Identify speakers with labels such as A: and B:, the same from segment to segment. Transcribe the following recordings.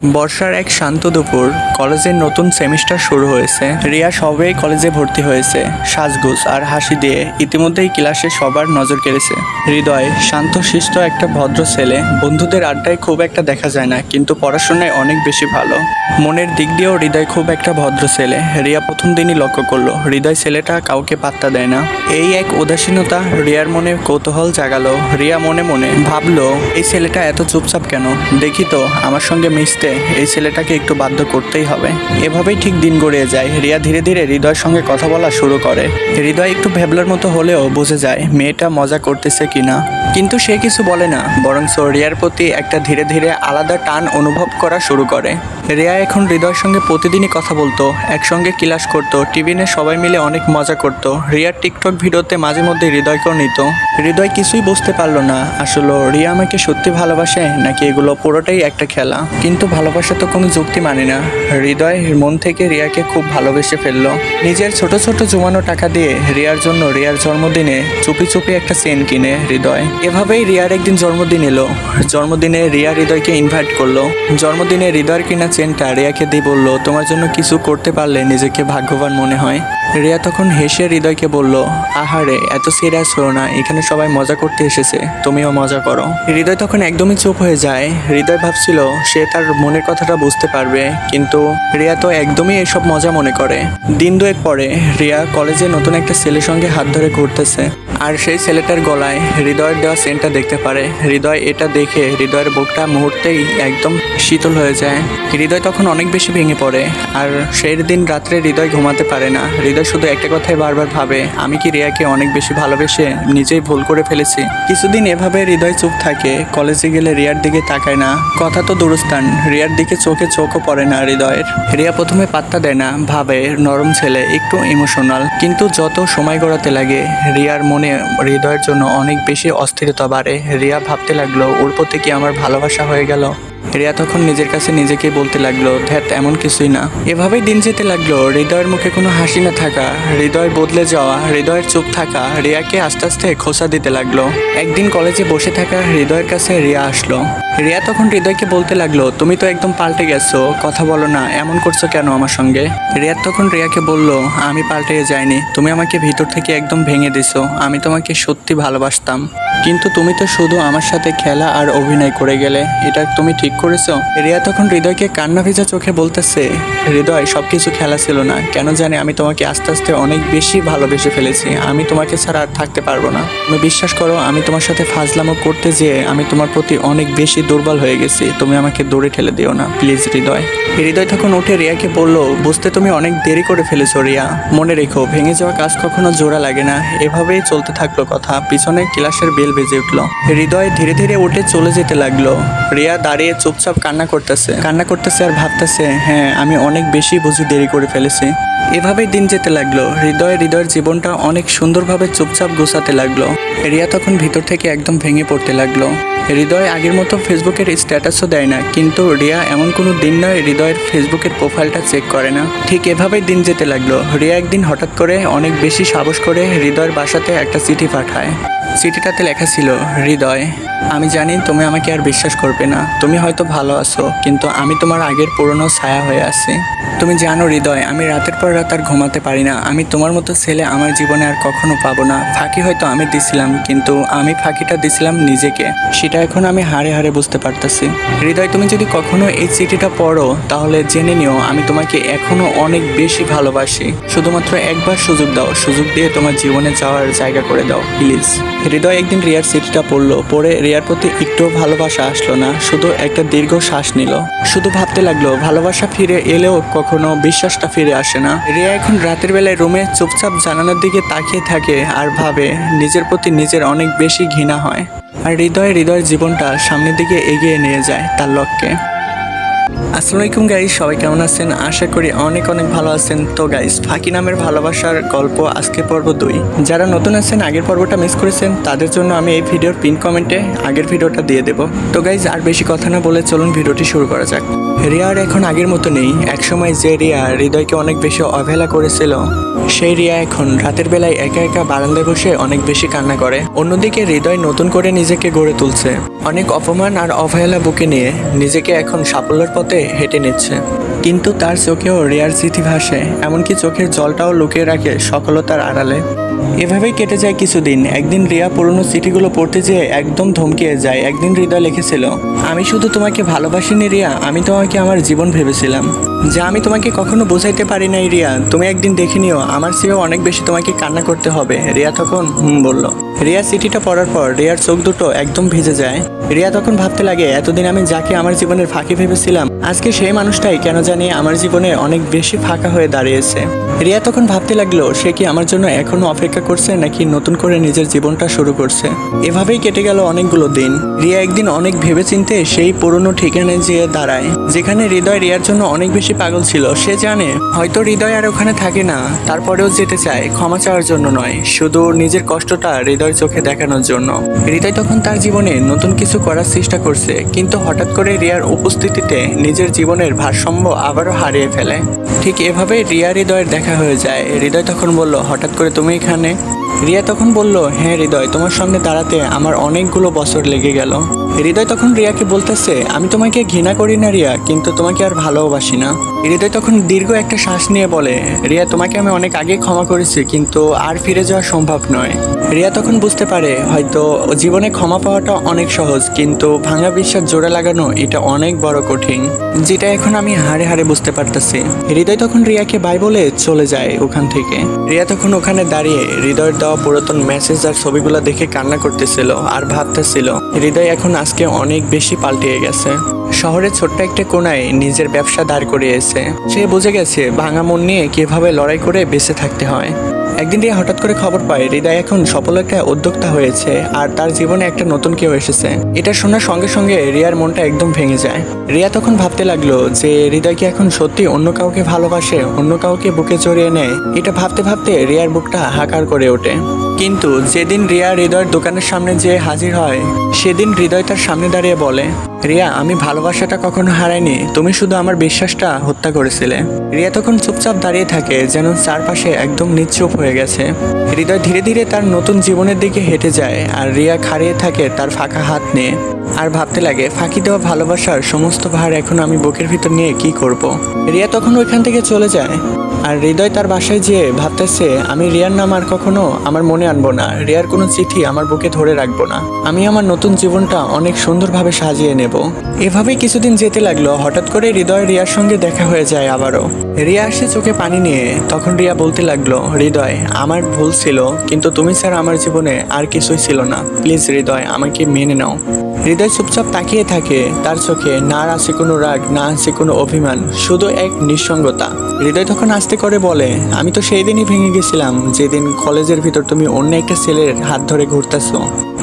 A: বর্ষার এক শান্ত দুপুর, কলেজের নতুন সেমিস্টার শুরু হয়েছে। রিয়া সবেই কলেজে ভর্তি হয়েছে। সাজগোজ আর হাসি দিয়ে ইতিমধ্যেই ক্লাসে সবার নজর কেড়েছে। হৃদয় শান্ত শিষ্ট একটা ভদ্র ছেলে। বন্ধুদের আড্ডায় খুব একটা দেখা যায় না, কিন্তু পড়াশোনায় অনেক বেশি ভালো। মনের দিক দিয়েও হৃদয় খুব একটা ভদ্র ছেলে। রিয়া প্রথম দিনই লক্ষ্য করলো হৃদয় ছেলেটা কাউকে পাত্তা দেয় না। এই এক উদাসীনতা রিয়ার মনে কৌতূহল জাগালো। রিয়া মনে মনে ভাবলো, এই ছেলেটা এত চুপচাপ কেন? দেখি তো, আমার সঙ্গে মিশতে এই ছেলেটাকে একটু বাধ্য করতেই হবে। এভাবেই ঠিক দিন গড়িয়ে যায়। রিয়া ধীরে ধীরে হৃদয়ের সঙ্গে কথা বলা শুরু করে। হৃদয় একটু ভেবলার মতো হলেও বুঝে যায় মেয়েটা মজা করতেছে কিনা, কিন্তু সে কিছু বলে না, বরং রিয়ার প্রতি একটা ধীরে ধীরে আলাদা টান অনুভব করা শুরু করে। রিয়া এখন হৃদয়ের সঙ্গে প্রতিদিনই কথা বলতো, একসঙ্গে ক্লাস করতো, টিফিনে সবাই মিলে অনেক মজা করতো। রিয়ার টিকটক ভিডিওতে মাঝে মধ্যে হৃদয়কেও নিত। হৃদয় কিছুই বুঝতে পারলো না, আসলে রিয়া আমাকে সত্যি ভালোবাসে নাকি এগুলো পুরোটাই একটা খেলা। কিন্তু ভালোবাসা তো কোনো যুক্তি মানে না। হৃদয় মন থেকে রিয়াকে খুব ভালোবেসে ফেললো। নিজের ছোট ছোট জমানো টাকা দিয়ে রিয়ার জন্য রিয়ার জন্মদিনে চুপি চুপি একটা চেন কিনে হৃদয়। এভাবেই রিয়ার একদিন জন্মদিন এলো। জন্মদিনে রিয়া হৃদয়কে ইনভাইট করলো। জন্মদিনে হৃদয়ের কিনা চেনটা রিয়াকে দিয়ে বলল, তোমার জন্য কিছু করতে পারলে নিজেকে ভাগ্যবান মনে হয়। রিয়া তখন হেসে হৃদয়কে বলল, আহারে এত সিরিয়াস হলো না, এখানে সবাই মজা করতে এসেছে, তুমিও মজা করো। হৃদয় তখন একদমই চুপ হয়ে যায়। হৃদয় ভাবছিল সে তার মনের কথাটা বুঝতে পারবে, কিন্তু রিয়া তো একদমই এসব মজা মনে করে। দিন দুয়েক পরে রিয়া কলেজে নতুন একটা ছেলের সঙ্গে হাত ধরে ঘুরতেছে, আর সেই ছেলেটার গলায় হৃদয়ের দেওয়া চেনটা দেখতে পারে। হৃদয় এটা দেখে হৃদয়ের বুকটা মুহূর্তেই একদম শীতল হয়ে যায়। হৃদয় তখন অনেক বেশি ভেঙে পড়ে, আর সেই দিন রাত্রে হৃদয় ঘুমাতে পারে না। হৃদয় শুধু একটা কথাই বারবার ভাবে, আমি কি রিয়াকে অনেক বেশি ভালোবেসে নিজেই ভুল করে ফেলেছি? কিছুদিন এভাবে হৃদয় চুপ থাকে। কলেজে গেলে রিয়ার দিকে তাকায় না, কথা তো দূরস্থান, রিয়ার দিকে চোখে চোখও পড়ে না হৃদয়ের। রিয়া প্রথমে পাত্তা দেয় না, ভাবে নরম ছেলে, একটু ইমোশনাল। কিন্তু যত সময় গড়াতে লাগে রিয়ার মনে হৃদয়ের জন্য অনেক বেশি অস্থিরতা বাড়ে। রিয়া ভাবতে লাগলো, ওর প্রতি কি আমার ভালোবাসা হয়ে গেল? রিয়া তখন নিজের কাছে নিজেকে বলতে লাগলো, ধ্যাত এমন কিছুই না। এভাবেই দিন যেতে লাগলো। হৃদয়ের মুখে কোনো হাসি না থাকা, হৃদয় বদলে যাওয়া, হৃদয়ের চুপ থাকা রিয়াকে আস্তে আস্তে খোঁচা দিতে লাগলো। একদিন কলেজে বসে থাকা হৃদয়ের কাছে রিয়া আসলো। রিয়া তখন হৃদয়কে বলতে লাগলো, তুমি তো একদম পাল্টে গেছো, কথা বলো না, এমন করছো কেন আমার সঙ্গে? রিয়া তখন রিয়াকে বলল, আমি পাল্টে যাইনি, তুমি আমাকে ভিতর থেকে একদম ভেঙে দিছো। আমি তোমাকে সত্যি ভালোবাসতাম, কিন্তু তুমি তো শুধু আমার সাথে খেলা আর অভিনয় করে গেলে, এটা তুমি ঠিক করেছো? রিয়া তখন হৃদয়কে কান্না ভেজা চোখে বলতেছে, হৃদয় সবকিছু খেলা ছিল না, কেন জানি আমি তোমাকে আস্তে আস্তে অনেক বেশি ভালোবেসে ফেলেছি। আমি তোমাকে ছাড়া আর থাকতে পারবো না। তুমি বিশ্বাস করো, আমি তোমার সাথে ফাজলামো করতে যেয়ে আমি তোমার প্রতি অনেক বেশি দুর্বল হয়ে গেছি। তুমি আমাকে দূরে ঠেলে দিও না প্লিজ হৃদয়। হৃদয় তখন উঠে রিয়াকে বলল, বুঝতে তুমি অনেক দেরি করে ফেলেছো রিয়া, মনে রেখো ভেঙে যাওয়া কাজ কখনো জোড়া লাগে না। এভাবেই চলতে থাকলো কথা। পিছনে ক্লাসের বেল বেজে উঠলো। হৃদয় ধীরে ধীরে উঠে চলে যেতে লাগলো। রিয়া দাঁড়িয়ে চুপচাপ কান্না করতেছে আর ভাবতেছে, হ্যাঁ আমি অনেক বেশি বুঝি দেরি করে ফেলেছি। এভাবেই দিন যেতে লাগলো। হৃদয়ের জীবনটা অনেক সুন্দরভাবে চুপচাপ গোছাতে লাগলো। রিয়া তখন ভিতর থেকে একদম ভেঙে পড়তে লাগলো। হৃদয় আগের মতো ফেসবুকের স্ট্যাটাসও দেয় না, কিন্তু রিয়া এমন কোনো দিন নয় হৃদয়ের ফেসবুকের প্রোফাইলটা চেক করে না। ঠিক এভাবেই দিন যেতে লাগলো। রিয়া একদিন হঠাৎ করে অনেক বেশি সাহস করে হৃদয়ের বাসাতে একটা চিঠি পাঠায়। চিঠিটাতে লেখা ছিল, হৃদয় আমি জানি তুমি আমাকে আর বিশ্বাস করবে না, তুমি হয়তো ভালো আছো, কিন্তু আমি তোমার আগের পুরনো ছায়া হয়ে আছি। তুমি জানো হৃদয়, আমি রাতের পর রাত আর ঘুমাতে পারি না। আমি তোমার মতো ছেলে আমার জীবনে আর কখনো পাবো না। ফাঁকি হয়তো আমি দিছিলাম, কিন্তু আমি ফাঁকিটা দিছিলাম নিজেকে, সেটা এখন আমি হাড়ে হাড়ে বুঝতে পারতেছি। হৃদয় তুমি যদি কখনো এই চিঠিটা পড়ো তাহলে জেনে নিও আমি তোমাকে এখনো অনেক বেশি ভালোবাসি। শুধুমাত্র একবার সুযোগ দাও, সুযোগ দিয়ে তোমার জীবনে যাওয়ার জায়গা করে দাও প্লিজ। হৃদয় একদিন রিয়ার চিঠিটা পড়লো। পড়ে রিয়ার প্রতি একটুও ভালোবাসা আসলো না, শুধু একটা দীর্ঘ শ্বাস নিল। শুধু ভাবতে লাগলো, ভালোবাসা ফিরে এলেও কখনো বিশ্বাসটা ফিরে আসে না। রিয়া এখন রাতের বেলায় রুমে চুপচাপ জানালার দিকে তাকিয়ে থাকে আর ভাবে নিজের প্রতি নিজের অনেক বেশি ঘৃণা হয়। আর হৃদয়ের জীবনটা সামনের দিকে এগিয়ে নিয়ে যায় তার লক্ষ্যে। আসসালামু আলাইকুম গাইস, সবাই কেমন আছেন? আশা করি অনেক ভালো আছেন। তো গাইস, ফাঁকি নামের ভালোবাসার গল্প আজকে পর্ব 2। যারা নতুন আছেন, আগের পর্বটা মিস করেছেন, তাদের জন্য আমি এই ভিডিওর পিন কমেন্টে আগের ভিডিওটা দিয়ে দেব। তো গাইস, আর বেশি কথা না বলে চলুন ভিডিওটি শুরু করা যাক। রিয়া আর এখন আগের মতো নেই। একসময় যে রিয়া হৃদয়কে অনেক বেশি অবহেলা করেছিল, সেই রিয়া এখন রাতের বেলায় একা একা বারান্দায় বসে অনেক বেশি কান্না করে। অন্যদিকে হৃদয় নতুন করে নিজেকে গড়ে তুলছে। অনেক অপমান আর অবহেলা বুকে নিয়ে নিজেকে এখন সাফল্যের পথে হেঁটে নিচ্ছে, কিন্তু তার চোখেও রিয়ার স্মৃতি ভাসে, এমনকি চোখের জলটাও লুকিয়ে রাখে সফলতার আড়ালে। এভাবেই কেটে যায় কিছুদিন। একদিন রিয়া পুরনো চিঠিগুলো পড়তে যেয়ে একদম ধমকিয়ে যায়। একদিন হৃদয় লিখেছিল, আমি শুধু তোমাকে ভালোবাসিনি রিয়া, আমি তোমাকে আমার জীবন ভেবেছিলাম, যা আমি তোমাকে কখনো বোঝাইতে পারি নাই রিয়া। তুমি একদিন দেখে নিও, আমার চেয়েও অনেক বেশি তোমাকে কান্না করতে হবে। রিয়া তখন বলল। রিয়া চিঠিটা পড়ার পর রিয়ার চোখ দুটো একদম ভিজে যায়। রিয়া তখন ভাবতে লাগে, এতদিন আমি যাকে আমার জীবনের ফাঁকি ভেবেছিলাম, আজকে সেই মানুষটাই কেন জানি আমার জীবনে অনেক বেশি ফাঁকা হয়ে দাঁড়িয়েছে। রিয়া তখন ভাবতে লাগলো, সে কি আমার জন্য এখনো অপেক্ষা করছে নাকি নতুন করে নিজের জীবনটা শুরু করছে। এভাবেই কেটে গেল অনেকগুলো দিন। রিয়া একদিন অনেক ভেবেচিন্তে সেই পুরনো ঠিকানায় যেয়ে দাঁড়ায়, যেখানে হৃদয় রিয়ার জন্য অনেক বেশি পাগল ছিল। সে জানে হয়তো হৃদয় আর ওখানে থাকে না, তারপরেও যেতে চায়, ক্ষমা চাওয়ার জন্য নয়, শুধু নিজের কষ্টটা হৃদয় চোখে দেখানোর জন্য। হৃদয় তখন তার জীবনে নতুন কিছু করার চেষ্টা করছে, কিন্তু হঠাৎ করে রিয়ার উপস্থিতিতে নিজের জীবনের ভারসাম্য আবারও হারিয়ে ফেলে। ঠিক এভাবেই রিয়া হৃদয়ের দেখা হয়ে যায়। হৃদয় তখন বলল, হঠাৎ করে তুমি এখানে? রিয়া তখন বলল, হ্যাঁ হৃদয়, তোমার সামনে দাঁড়াতে আমার অনেকগুলো বছর লেগে গেল। হৃদয় তখন রিয়াকে বলতেছে, আমি তোমাকে ঘৃণা করি না রিয়া, কিন্তু তোমাকে আর ভালোবাসি না। হৃদয় তখন দীর্ঘ একটা শ্বাস নিয়ে বলে, রিয়া তোমাকে আমি অনেক আগে ক্ষমা করেছি, কিন্তু আর ফিরে যাওয়া সম্ভব নয়। রিয়া তখন বুঝতে পারে হয়তো জীবনে ক্ষমা পাওয়াটা অনেক সহজ, কিন্তু ভাঙা বিশ্বাস জোড়া লাগানো এটা অনেক বড় কঠিন, যেটা এখন আমি হাড়ে হাড়ে বুঝতে পারতেছি। হৃদয় তখন রিয়াকে বাই বলে চলে যায় ওখান থেকে। রিয়া তখন ওখানে দাঁড়িয়ে হৃদয়ের দেওয়া পুরাতন মেসেজ আর ছবিগুলো দেখে কান্না করতেছিল আর ভাবতেছিল, হৃদয় এখন আজকে অনেক বেশি পাল্টিয়ে গেছে। শহরের ছোট্ট একটা কোনায় নিজের ব্যবসা দাঁড় করিয়েছে। সে বুঝে গেছে ভাঙা মন নিয়ে কিভাবে লড়াই করে বেঁচে থাকতে হয়। একদিন রিয়া হঠাৎ করে খবর পায় হৃদয় এখন সফল একটা উদ্যোক্তা হয়েছে আর তার জীবনে একটা নতুন কেউ এসেছে। এটা শোনার সঙ্গে সঙ্গে রিয়ার মনটা একদম ভেঙে যায়। রিয়া তখন ভাবতে লাগলো যে হৃদয় কি এখন সত্যি অন্য কাউকে ভালোবাসে, অন্য কাউকে বুকে জড়িয়ে নেয়। এটা ভাবতে ভাবতে রিয়ার বুকটা হাহাকার করে ওঠে। কিন্তু যেদিন রিয়া হৃদয়ের দোকানের সামনে যেয়ে হাজির হয়, সেদিন হৃদয় তার সামনে দাঁড়িয়ে বলে, রিয়া আমি ভালোবাসাটা কখনো হারাইনি, তুমি শুধু আমার বিশ্বাসটা হত্যা করেছিলে। রিয়া তখন চুপচাপ দাঁড়িয়ে থাকে, যেন চারপাশে একদম নিশ্চুপ হয়ে গেছে। হৃদয় ধীরে ধীরে তার নতুন জীবনের দিকে হেঁটে যায় আর রিয়া খাড়িয়ে থাকে তার ফাঁকা হাত নিয়ে, আর ভাবতে লাগে ফাঁকি দেওয়া ভালোবাসার সমস্ত ভার এখন আমি বুকের ভিতর নিয়ে কি করব। রিয়া তখন ওইখান থেকে চলে যায় আর হৃদয় তার বাসায় যেয়ে ভাবতেছে, আমি রিয়ার নাম আর কখনো আমার মনে আনবো না, রিয়ার কোনো চিঠি আমার বুকে ধরে রাখবো না, আমি আমার নতুন জীবনটা অনেক সুন্দরভাবে সাজিয়ে নেব। এভাবেই কিছুদিন যেতে লাগলো। হঠাৎ করে হৃদয় রিয়ার সঙ্গে দেখা হয়ে যায় আবারও। রিয়া আসে চোখে পানি নিয়ে। তখন রিয়া বলতে লাগলো, হৃদয় আমার ভুল ছিল, কিন্তু তুমি ছাড়া আমার জীবনে আর কিছুই ছিল না, প্লিজ হৃদয় আমাকে মেনে নাও। হৃদয় চুপচাপ তাকিয়ে থাকে। তার চোখে না আছে কোনো রাগ, না আছে কোনো অভিমান, শুধু এক নিঃসঙ্গতা। হৃদয় তখন আস্তে করে বলে, আমি তো সেই দিনই ভেঙে গেছিলাম যেদিন কলেজের ভিতর তুমি অন্য একটা ছেলের হাত ধরে ঘুরতেছো।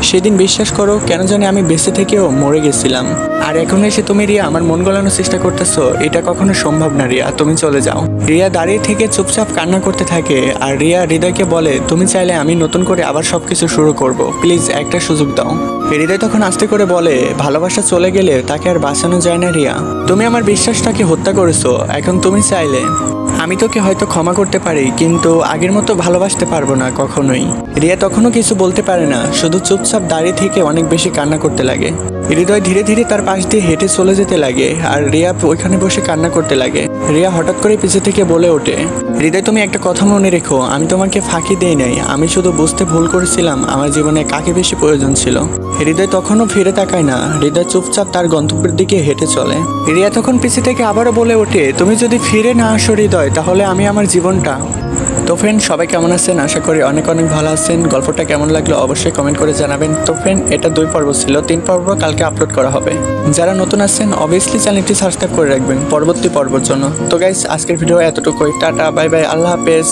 A: সেদিন বিশ্বাস করো কেন জানি আমি বেঁচে থেকেও মরে গেছিলাম, আর এখন এসে তুমি রিয়া আমার মন গলানোর চেষ্টা করতেছো, এটা কখনো সম্ভব না রিয়া, তুমি চলে যাও। রিয়া দাঁড়িয়ে থেকে চুপচাপ কান্না করতে থাকে আর রিয়া হৃদয়কে বলে, তুমি চাইলে আমি নতুন করে আবার সবকিছু শুরু করব, প্লিজ একটা সুযোগ দাও। হৃদয় তখন আস্তে করে বলে, ভালোবাসা চলে গেলে তাকে আর বাঁচানো যায় না রিয়া, তুমি আমার বিশ্বাসটাকে হত্যা করেছো, এখন তুমি চাইলে আমি তোকে হয়তো ক্ষমা করতে পারি, কিন্তু আগের মতো ভালোবাসতে পারবো না কখনোই। রিয়া তখনও কিছু বলতে পারে না, শুধু চুপচাপ দাঁড়িয়ে থেকে অনেক বেশি কান্না করতে লাগে। হৃদয় ধীরে ধীরে তার পাশ দিয়ে হেঁটে চলে যেতে লাগে আর রিয়া ওইখানে বসে কান্না করতে লাগে। রিয়া হঠাৎ করে পিছে থেকে বলে ওঠে, হৃদয় তুমি একটা কথা মনে রেখো, আমি তোমাকে ফাঁকি দেই নাই, আমি শুধু বুঝতে ভুল করেছিলাম আমার জীবনে কাকে বেশি প্রয়োজন ছিল। হৃদয় তখনও ফিরে তাকায় না, হৃদয় চুপচাপ তার গন্তব্যের দিকে হেঁটে চলে। রিয়া তখন পিছে থেকে আবারও বলে ওঠে, তুমি যদি ফিরে না আসো হৃদয়, তাহলে আমি আমার জীবনটা। তো ফ্রেন্ড সবাই কেমন আছেন, আশা করি অনেক অনেক ভালো আছেন। গল্পটা কেমন লাগলো অবশ্যই কমেন্ট করে জানাবেন। তো ফ্রেন্ড এটা 2 পর্ব ছিল, 3 পর্ব কালকে আপলোড করা হবে। যারা নতুন আছেন অবভিয়াসলি চ্যানেলটি সাবস্ক্রাইব করে রাখবেন পরবর্তী পর্বের জন্য। তো গাইস আজকের ভিডিও এতটুকুই, টাটা বাই বাই, আল্লাহ হাফেজ।